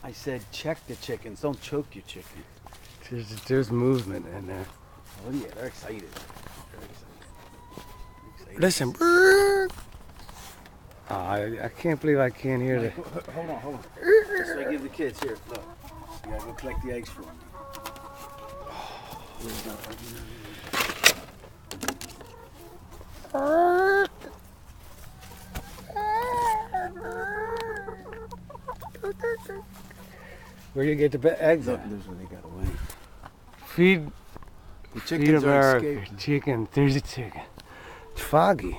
I said check the chickens, don't choke your chicken. There's movement in there. Oh yeah, they're excited. They're excited. Listen. Oh, I can't believe I can't hear that. Hold on. That's what I give the kids. Here, look. You gotta go collect the eggs for me. Where do you get the eggs Look, at? there's where they got away. Feed The Feed chickens are America. escaping. Chicken. There's a chicken. It's foggy.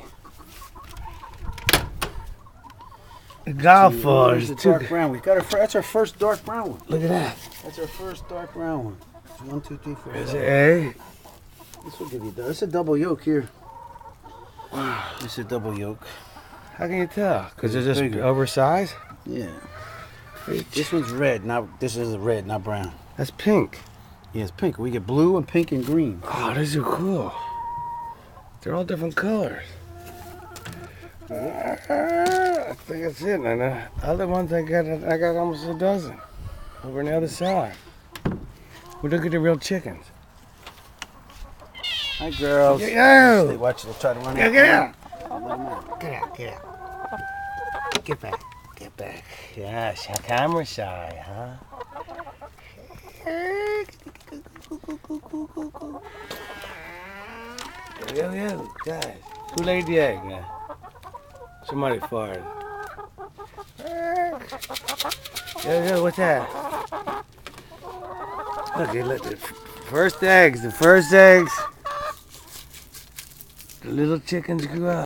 The golfers. There's the dark brown. We got our. That's our first dark brown one. Look at that. That's our first dark brown one. 1, 2, 3, 4. There's an egg. This will give you. It's a double yolk here. It's a double yolk. How can you tell? Because they're just Bigger. oversized? Yeah. This one's red. This is red, not brown. That's pink. Yeah, it's pink. We get blue and pink and green. Oh, these are cool. They're all different colors. I think that's it. And the other ones, I got almost a dozen over on the other side. We look at the real chickens. Hi, girls. Yo! They watch. They'll try to run Get out. out! Get out! Get out! Get back! Get back! Yeah, camera shy, huh? Yo, guys. Who laid the egg, man? Somebody farted. Yo, what's that? Look, the first eggs. The little chickens grew up.